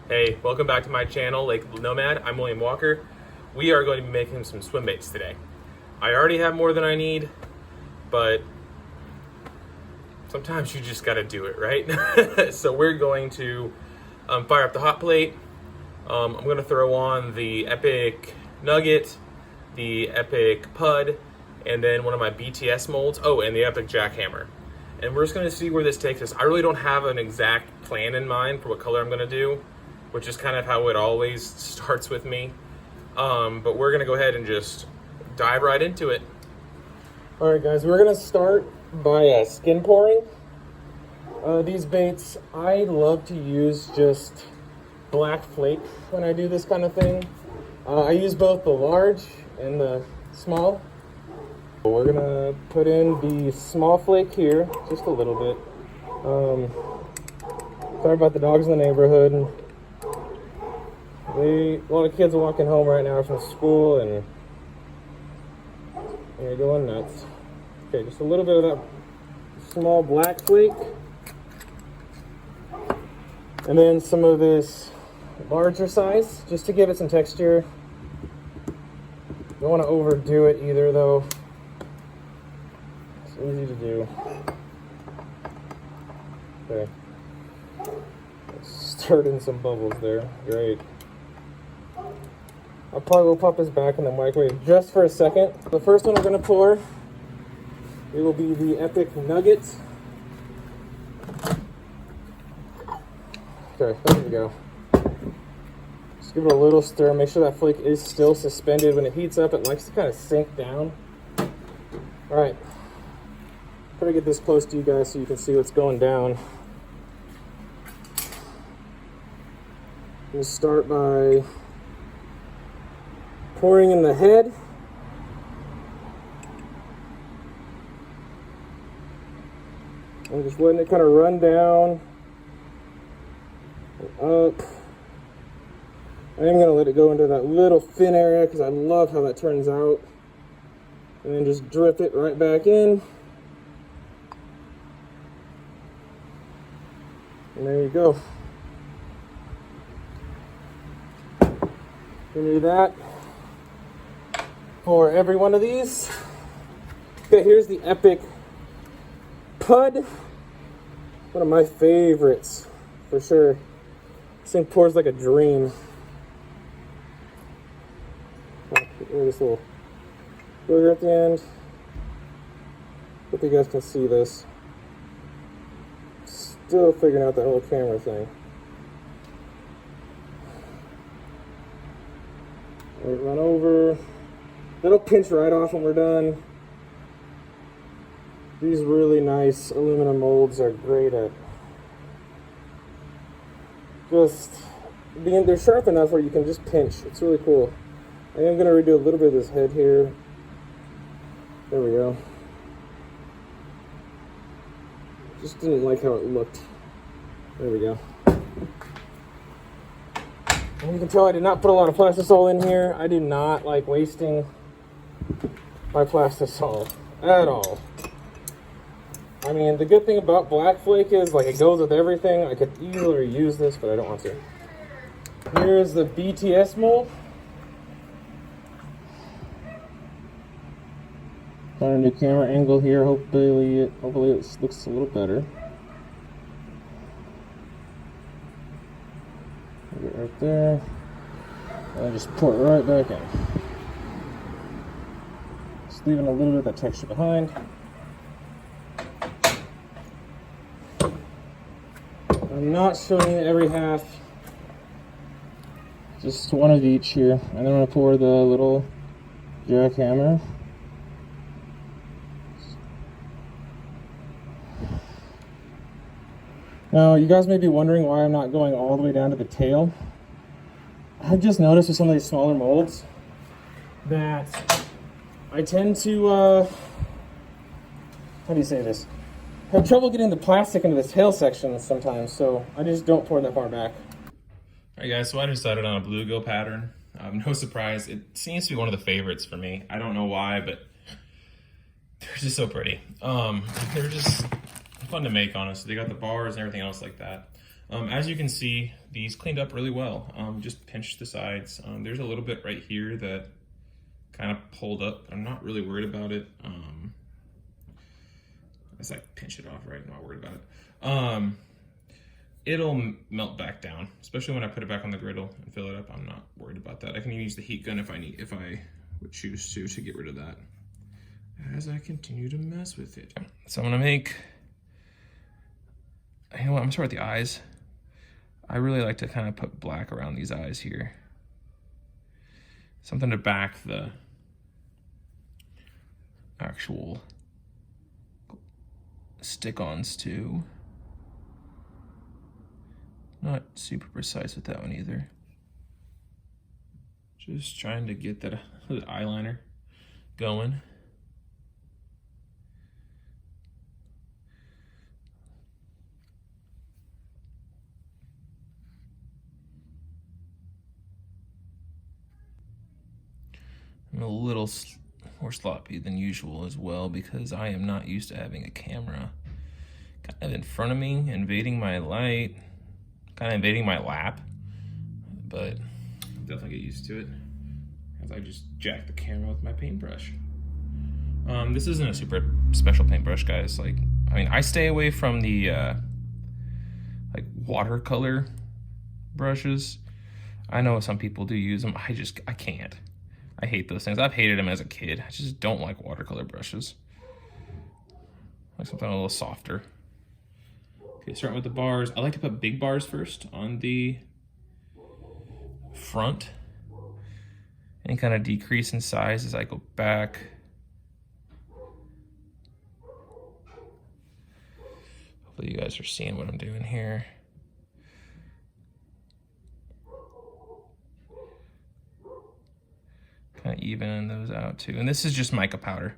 Hey, welcome back to my channel, Lake Nomad. I'm William Walker. We are going to be making some swim baits today. I already have more than I need, but sometimes you just gotta do it, right? So we're going to fire up the hot plate. I'm gonna throw on the Epic Nugget, the Epic Pud, and then one of my Bts molds. Oh, and the Epic Jackhammer. And we're just gonna see where this takes us. I really don't have an exact plan in mind for what color I'm gonna do, which is kind of how it always starts with me. But we're gonna go ahead and just dive right into it. All right, guys, we're gonna start by skin pouring. These baits, I love to use just black flake when I do this kind of thing. I use both the large and the small. We're gonna put in the small flake here, just a little bit. Sorry about the dogs in the neighborhood. A lot of kids are walking home right now from school and they're going nuts. Okay, just a little bit of that small black flake. And then some of this larger size, just to give it some texture. Don't want to overdo it either though. It's easy to do. Okay. Starting some bubbles there. Great. I'll probably will pop this back in the microwave just for a second. The first one we're going to pour, it will be the Epic Nugget. Okay, there we go. Just give it a little stir. Make sure that flake is still suspended. When it heats up, it likes to kind of sink down. All right. Try to get this close to you guys so you can see what's going down. I'm going to start by pouring in the head. I'm just letting it kind of run down and up. I am going to let it go into that little fin area because I love how that turns out. And then just drip it right back in. And there you go. You do that for every one of these. Okay, here's the Epic Pud. One of my favorites, for sure. This thing pours like a dream. This little booger at the end. Hope you guys can see this. Still figuring out that whole camera thing. Let it run over. That'll pinch right off when we're done. These really nice aluminum molds are great at just being, they're sharp enough where you can just pinch. It's really cool. I am going to redo a little bit of this head here. There we go. Just didn't like how it looked. There we go. And you can tell I did not put a lot of plastisol in here. I do not like wasting my plastisol at all. I mean, the good thing about black flake is like it goes with everything. I could easily use this, but I don't want to. Here's the Bts mold. Got a new camera angle here. Hopefully it looks a little better. Get it right there. And I just pour it right back in. Just leaving a little bit of that texture behind. I'm not showing you every half. Just one of each here. And then I'm going to pour the little jackhammer. Now, you guys may be wondering why I'm not going all the way down to the tail. I've just noticed with some of these smaller molds that I tend to, how do you say this? Have trouble getting the plastic into the tail section sometimes, so I just don't pour that far back. All right, guys, so I decided on a Bluegill pattern. No surprise, it seems to be one of the favorites for me. I don't know why, but they're just so pretty. They're just fun to make, honestly. They got the bars and everything else like that. As you can see, these cleaned up really well. Just pinched the sides. There's a little bit right here that kind of pulled up. I'm not really worried about it. As I pinch it off, right? I'm not worried about it. It'll melt back down, especially when I put it back on the griddle and fill it up. I'm not worried about that. I can use the heat gun if I would choose to get rid of that as I continue to mess with it. So I'm gonna make, you know what, I'm gonna start with the eyes. I really like to kind of put black around these eyes here. Something to back the actual stick-ons to. Not super precise with that one either. Just trying to get that eyeliner going. I'm a little more sloppy than usual as well because I am not used to having a camera kind of in front of me, invading my light, kind of invading my lap, but I'll definitely get used to it as I just jack the camera with my paintbrush. This isn't a super special paintbrush, guys. Like, I mean, I stay away from the like watercolor brushes. I know some people do use them. I can't. I hate those things. I've hated them as a kid. I just don't like watercolor brushes. Like something a little softer. Okay, starting with the bars. I like to put big bars first on the front and kind of decrease in size as I go back. Hopefully you guys are seeing what I'm doing here. Kind of evening those out too. And this is just mica powder.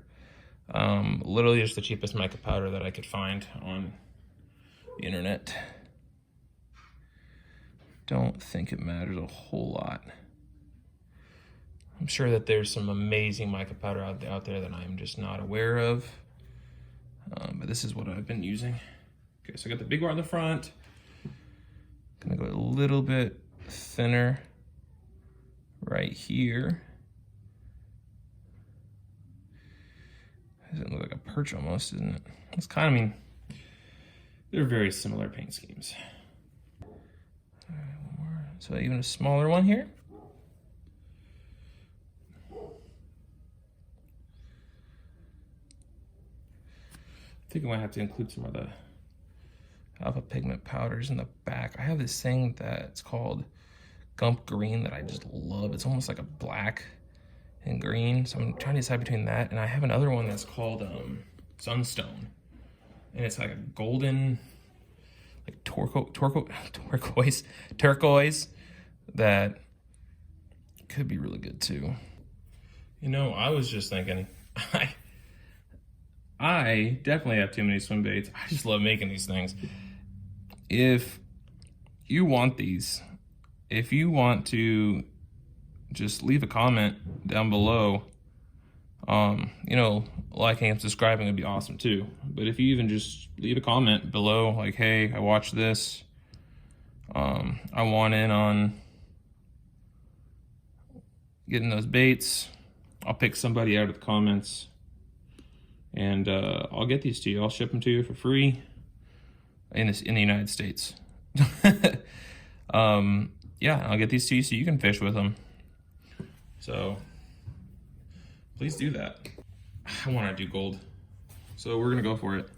Literally just the cheapest mica powder that I could find on the internet. Don't think it matters a whole lot. I'm sure that there's some amazing mica powder out there that I'm just not aware of. But this is what I've been using. Okay, so I got the big bar on the front. Gonna go a little bit thinner right here. Doesn't look like a perch almost, isn't it? It's kind of, I mean, they're very similar paint schemes. All right, one more. So even a smaller one here. I think I might have to include some of the alpha pigment powders in the back. I have this thing that's called Gump Green that I just love. It's almost like a black and green, so I'm trying to decide between that, and I have another one that's called Sunstone, and it's like a golden, like turquoise that could be really good too. You know, I was just thinking, I definitely have too many swim baits. I just love making these things. If you want these, if you want to just leave a comment down below. You know, liking and subscribing would be awesome too. But if you even just leave a comment below, like, hey, I watched this. I want in on getting those baits. I'll pick somebody out of the comments and I'll get these to you. I'll ship them to you for free in the United States. Yeah, I'll get these to you so you can fish with them. So please do that. I want to do gold, so we're gonna go for it.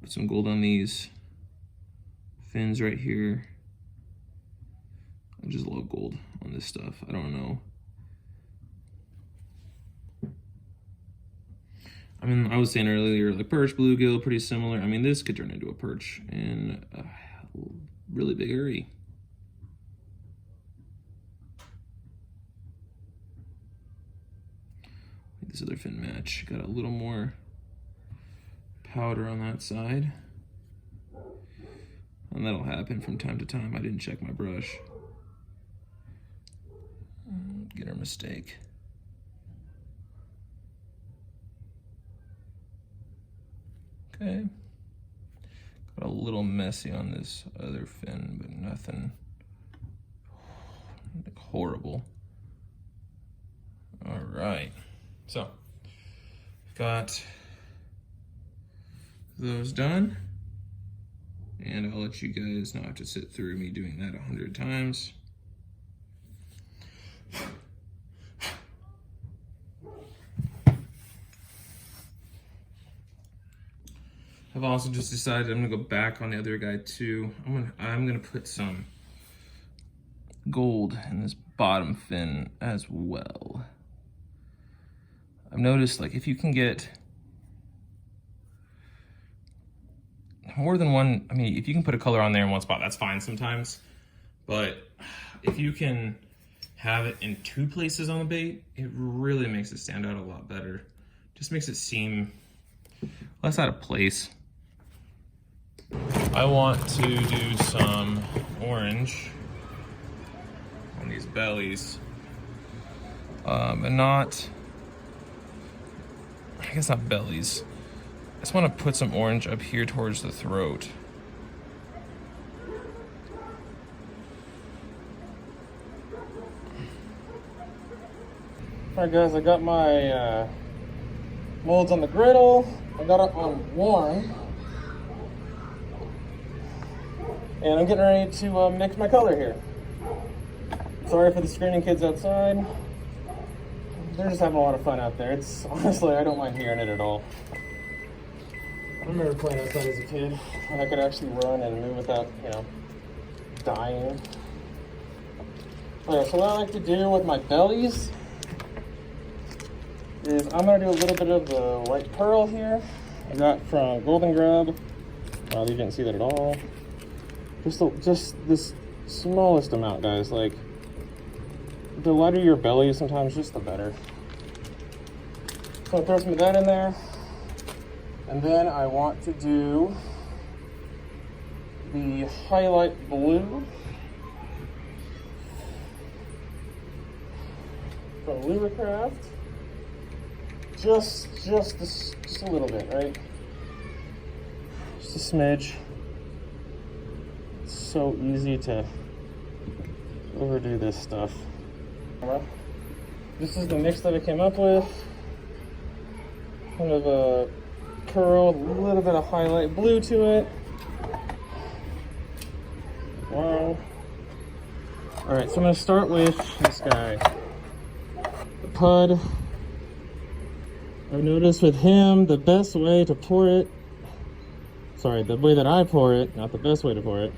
Put some gold on these fins right here. I just love gold on this stuff. I don't know. I mean, I was saying earlier, like perch, bluegill, pretty similar. I mean, this could turn into a perch in a really big hurry. This other fin match got a little more powder on that side, and that'll happen from time to time. I didn't check my brush. Get our mistake. Okay. Got a little messy on this other fin, but nothing horrible. All right, so got those done, and I'll let you guys not have to sit through me doing that 100 times. I've also just decided I'm gonna go back on the other guy too. I'm gonna put some gold in this bottom fin as well. I've noticed, like, if you can get more than one, I mean, if you can put a color on there in one spot, that's fine sometimes. But if you can have it in 2 places on the bait, it really makes it stand out a lot better. Just makes it seem less out of place. I want to do some orange on these bellies, but not, I guess not bellies. I just want to put some orange up here towards the throat. Alright guys, I got my molds on the griddle. I got it on warm. And I'm getting ready to mix my color here. Sorry for the screaming kids outside. They're just having a lot of fun out there. It's honestly, I don't mind hearing it at all. I remember playing outside as a kid when I could actually run and move without, you know, dying. Okay, so what I like to do with my bellies is I'm gonna do a little bit of the white pearl here. I got from Golden Grub. You didn't see that at all. Just this smallest amount, guys. Like, the lighter your belly, sometimes just the better. So I'll throw some of that in there. And then I want to do the highlight blue from Lubricraft. Just a little bit, right? Just a smidge. It's so easy to overdo this stuff. This is the mix that I came up with. Kind of a pearl, a little bit of highlight blue to it. Wow. Alright, so I'm going to start with this guy. The Pud. I've noticed with him, the best way to pour it, the way that I pour it, not the best way to pour it,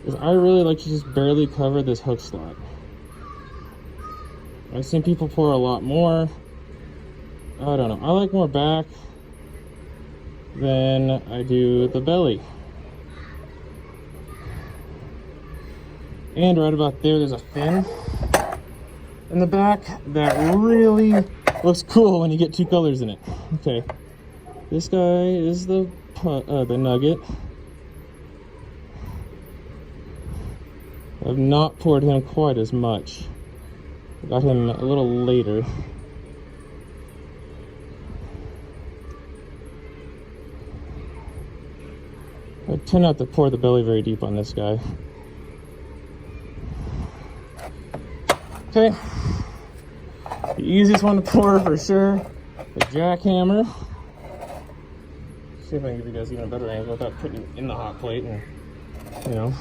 is I really like to just barely cover this hook slot. I've seen people pour a lot more. I don't know. I like more back than I do the belly. And right about there's a fin in the back that really looks cool when you get 2 colors in it. Okay, this guy is the Nugget. I've not poured him quite as much. I got him a little later. I tend not to pour the belly very deep on this guy. Okay. The easiest one to pour for sure, the jackhammer. See if I can give you guys even a better angle without putting it in the hot plate and, you know,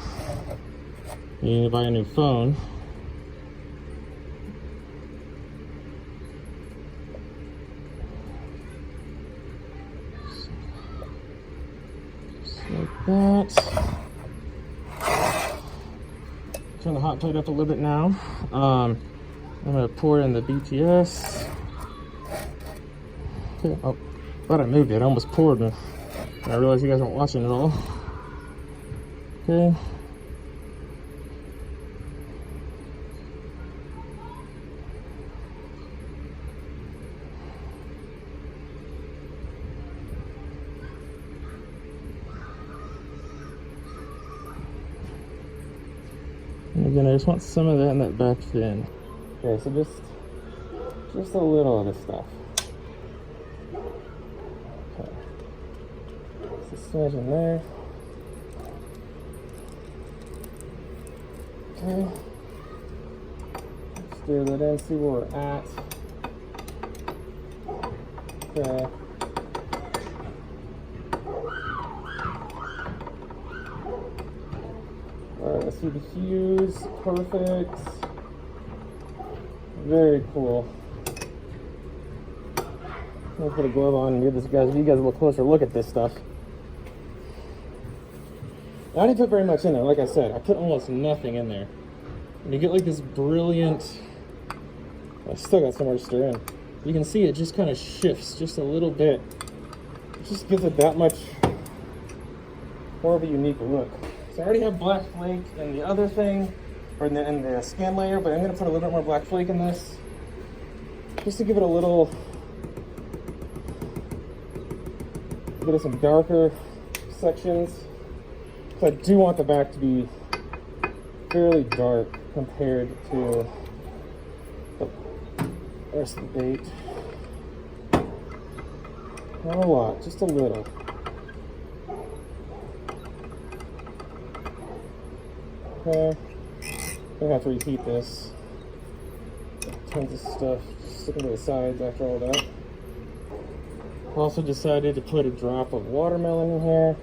you need to buy a new phone. Just like that. Turn the hot plate up a little bit now. I'm gonna pour in the BTS. Okay. Oh, thought I moved it. I almost poured and I realized you guys weren't watching at all. Okay. And again, I just want some of that in that back fin. Okay, so just a little of this stuff. Okay. Just a smidge in there. Okay. Stir that in, see where we're at. Okay. Alright, let's see the hues. Perfect. Very cool. Let's put a glove on and give you guys a little closer look at this stuff. I didn't put very much in there, like I said. I put almost nothing in there. And you get like this brilliant... I still got somewhere to stir in. You can see it just kind of shifts just a little bit. It just gives it that much more of a unique look. So I already have black flake in the other thing, or in the skin layer, but I'm going to put a little bit more black flake in this. Just to give it a little bit of some darker sections. So I do want the back to be fairly dark compared to the rest of the bait. Not a lot, just a little. Okay, I'm gonna have to repeat this. Tons of stuff sticking to the sides after all that. Also decided to put a drop of watermelon in here.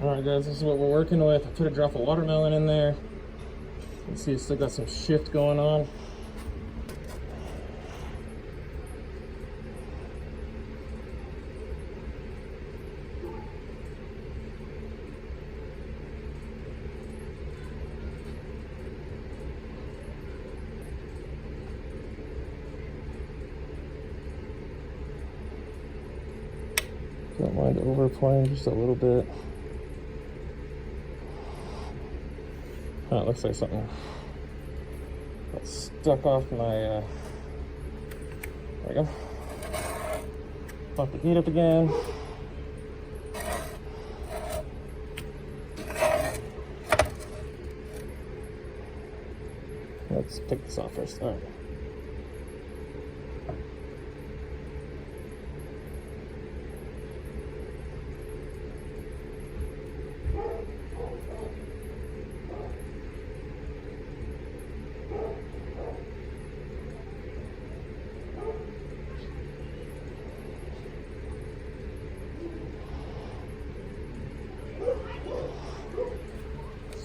Alright guys, this is what we're working with. I put a drop of watermelon in there. You can see it's still got some shift going on. Don't mind overplaying just a little bit. Oh, it looks like something got stuck off my, there we go. Bump the heat up again. Let's pick this off first. All right.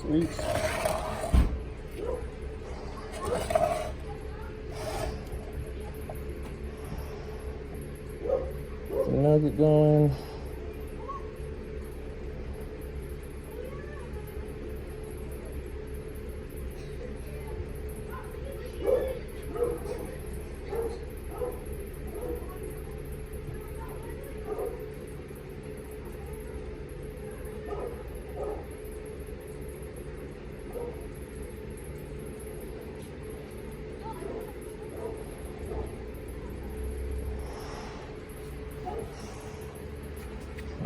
Sweet. The nugget going.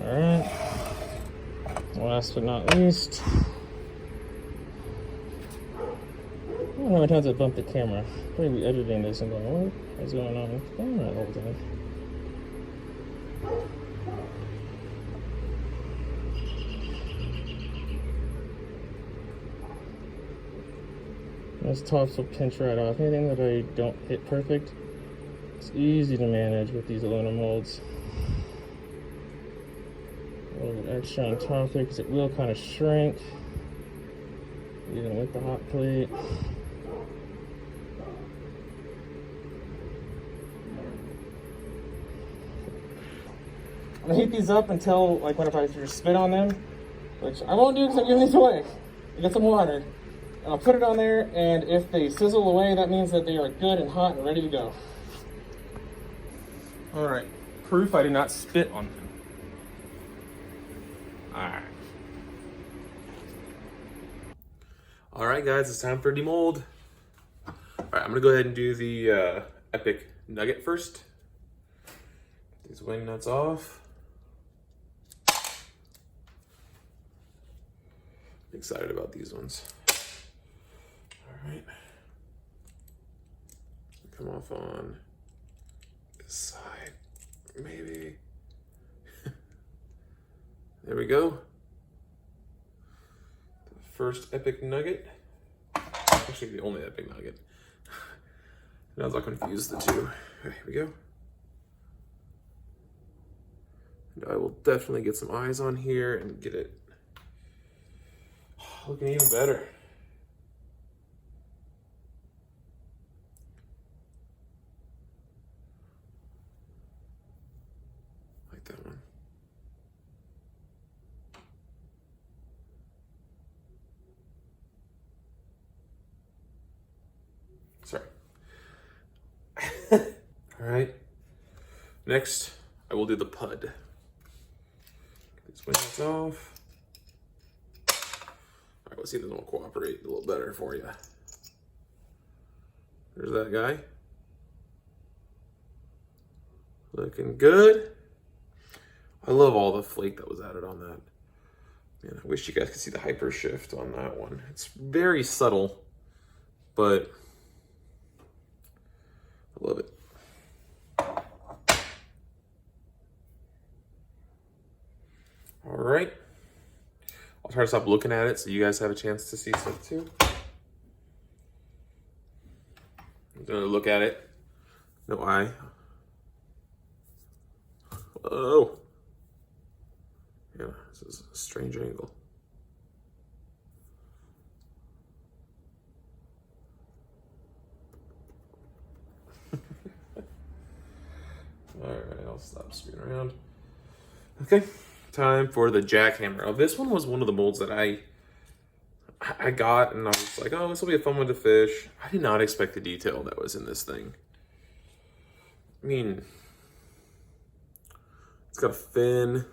Alright, last but not least, I don't know how many times I bumped the camera. Probably be editing this and going, what is going on with the camera all the time? Those tops will pinch right off. Anything that I don't hit perfect, it's easy to manage with these aluminum molds. A little bit extra on top there because it will kind of shrink even with the hot plate. I'm gonna heat these up until like when if I just spit on them, which I won't do because I'm giving these away. I get some water. And I'll put it on there, and if they sizzle away, that means that they are good and hot and ready to go. All right, proof I did not spit on them. All right, guys, it's time for demold. All right, I'm gonna go ahead and do the epic nugget first. These wing nuts off. Excited about these ones. All right, come off on this side, maybe. There we go. The first epic nugget. Actually, the only epic nugget. Now I'll confuse the two. Here we go. And I will definitely get some eyes on here and get it looking even better. Like that one. Sorry. All right. Next, I will do the pud. Get these windows off. All right, let's see if this one will cooperate a little better for you. There's that guy. Looking good. I love all the flake that was added on that. Man, I wish you guys could see the hyper shift on that one. It's very subtle, but I love it. All right. I'll try to stop looking at it so you guys have a chance to see stuff too. I'm gonna look at it. No eye. Oh. Yeah, this is a strange angle. All right, I'll stop spinning around. Okay, time for the jackhammer. Oh, this one was one of the molds that I got, and I was like, oh, this will be a fun one to fish. I did not expect the detail that was in this thing. I mean, it's got a fin.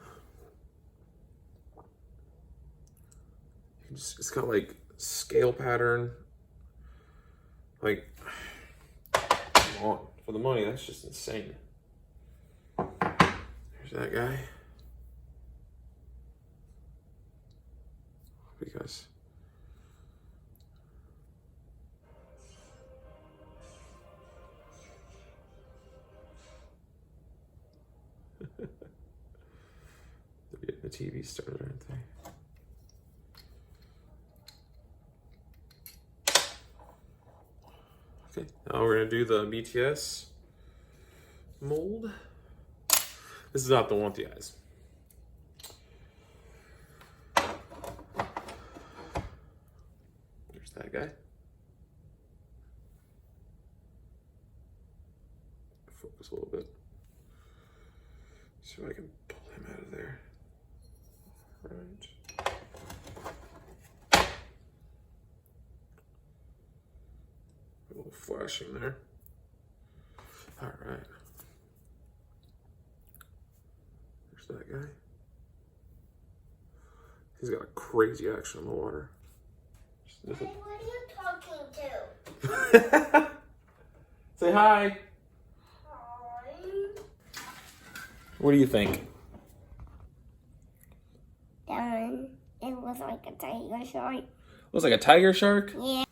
It's got like scale pattern. Like, come on, for the money, that's just insane. There's that guy. Because they're getting the TV started, aren't they? Okay, now we're gonna do the Bts mold. This is not the one with the eyes. There's that guy. Focus a little bit. So I can pull him out of there. All right. A little flashing there. All right. There's that guy. He's got a crazy action on the water. Hey, what are you talking to? Say hi. Hi. What do you think? It was like a tiger shark. Looks like a tiger shark. Yeah.